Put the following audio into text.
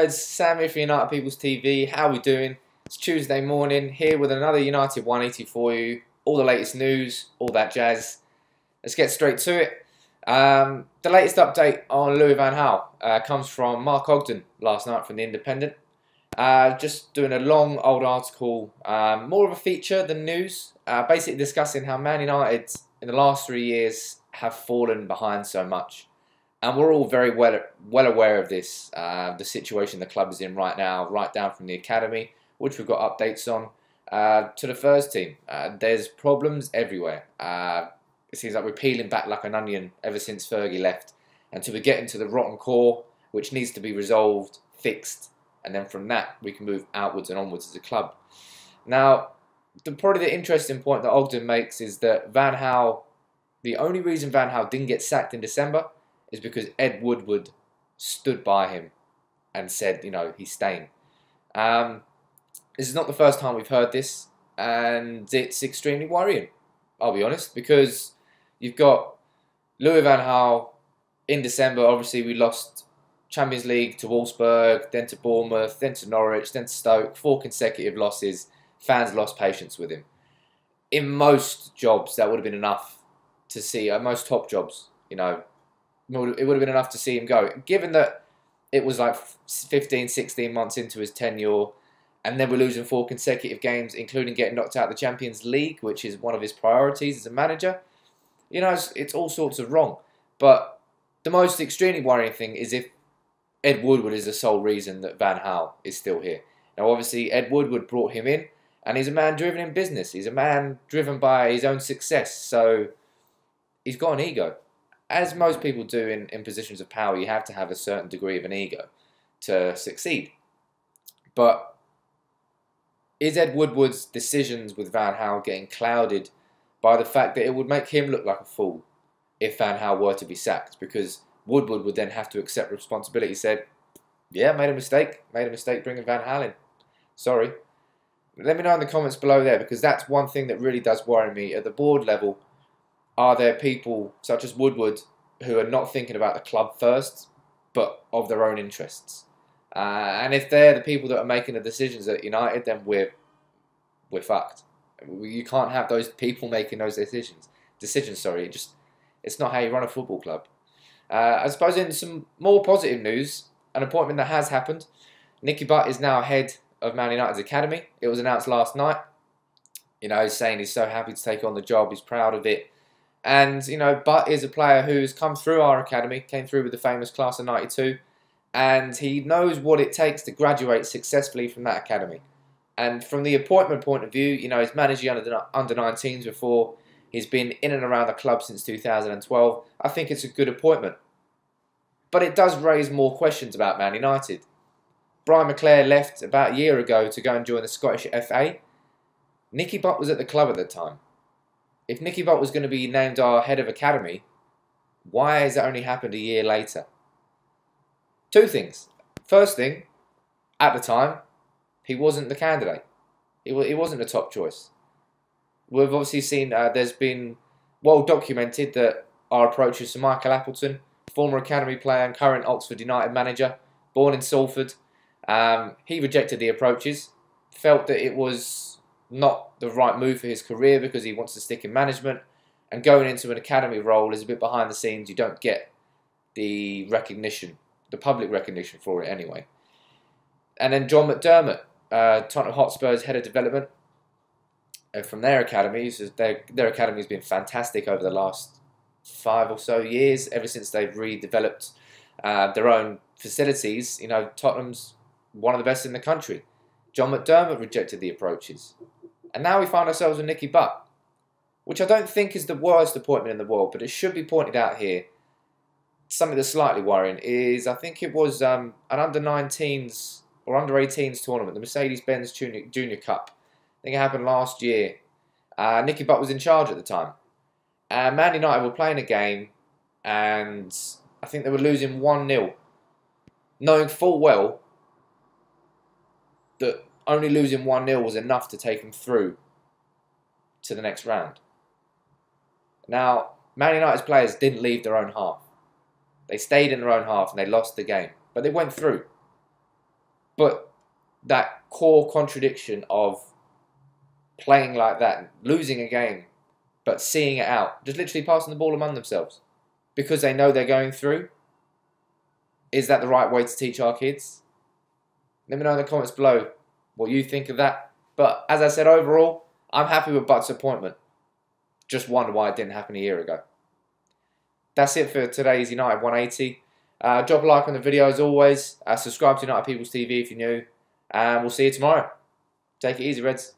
Uniteds, Sam here for United People's TV. How are we doing? It's Tuesday morning, here with another United 180 for you. All the latest news, all that jazz. Let's get straight to it. The latest update on Louis van Gaal comes from Mark Ogden last night from The Independent. Just doing a long old article, more of a feature than news, basically discussing how Man United in the last 3 years have fallen behind so much. And we're all very well aware of this, the situation the club is in right now, right down from the academy, which we've got updates on, to the first team. There's problems everywhere. It seems like we're peeling back like an onion ever since Fergie left, until we get into the rotten core, which needs to be resolved, fixed, and then from that we can move outwards and onwards as a club. Now, probably the interesting point that Ogden makes is that Van Gaal, the only reason Van Gaal didn't get sacked in December is because Ed Woodward stood by him and said, you know, he's staying. This is not the first time we've heard this, and it's extremely worrying, I'll be honest, because you've got Louis van Gaal in December. Obviously, we lost Champions League to Wolfsburg, then to Bournemouth, then to Norwich, then to Stoke. 4 consecutive losses. Fans lost patience with him. In most jobs, that would have been enough to see, most top jobs, you know, it would have been enough to see him go. Given that it was like 15, 16 months into his tenure, and then we're losing 4 consecutive games, including getting knocked out of the Champions League, which is one of his priorities as a manager, you know, it's all sorts of wrong. But the most extremely worrying thing is if Ed Woodward is the sole reason that Van Gaal is still here. Now, obviously, Ed Woodward brought him in, and he's a man driven in business. He's a man driven by his own success, so he's got an ego. As most people do in positions of power, you have to have a certain degree of an ego to succeed. But is Ed Woodward's decisions with Van Gaal getting clouded by the fact that it would make him look like a fool if Van Gaal were to be sacked? Because Woodward would then have to accept responsibility. He said, yeah, made a mistake bringing Van Gaal in. Sorry. Let me know in the comments below there, because that's one thing that really does worry me. At the board level, are there people such as Woodward who are not thinking about the club first, but of their own interests? And if they're the people that are making the decisions at United, then we're fucked. You can't have those people making those decisions. Sorry, it's not how you run a football club. I suppose in some more positive news, an appointment that has happened. Nicky Butt is now head of Man United's academy. It was announced last night. You know, he's saying he's so happy to take on the job. He's proud of it. And, you know, Butt is a player who's come through our academy, came through with the famous class of '92, and he knows what it takes to graduate successfully from that academy. And from the appointment point of view, you know, he's managed the under-19s before. He's been in and around the club since 2012. I think it's a good appointment. But it does raise more questions about Man United. Brian McClair left about a year ago to go and join the Scottish FA. Nicky Butt was at the club at the time. If Nicky Butt was going to be named our head of academy, why has it only happened a year later? 2 things. First thing, at the time, he wasn't the candidate. He wasn't the top choice. We've obviously seen, there's been well documented that our approach is to Michael Appleton, former academy player and current Oxford United manager, born in Salford. He rejected the approaches, felt that it was not the right move for his career because he wants to stick in management, and going into an academy role is a bit behind the scenes. You don't get the recognition, the public recognition for it anyway. And then John McDermott, Tottenham Hotspur's head of development, from their academy. Their academy has been fantastic over the last 5 or so years, ever since they've redeveloped their own facilities. You know, Tottenham's one of the best in the country. John McDermott rejected the approaches. And now we find ourselves with Nicky Butt, which I don't think is the worst appointment in the world, but it should be pointed out here. Something that's slightly worrying is, I think it was an under-19s or under-18s tournament, the Mercedes-Benz Junior Cup. I think it happened last year. Nicky Butt was in charge at the time. And Man United were playing a game, and I think they were losing 1-0, knowing full well that only losing 1-0 was enough to take them through to the next round. Now, Man United's players didn't leave their own half. They stayed in their own half and they lost the game. But they went through. But that core contradiction of playing like that, losing a game, but seeing it out, just literally passing the ball among themselves because they know they're going through. Is that the right way to teach our kids? Let me know in the comments below what you think of that. But as I said, overall, I'm happy with Butt's appointment. Just wonder why it didn't happen a year ago. That's it for today's United 180. Drop a like on the video as always. Subscribe to United People's TV if you're new. And we'll see you tomorrow. Take it easy, Reds.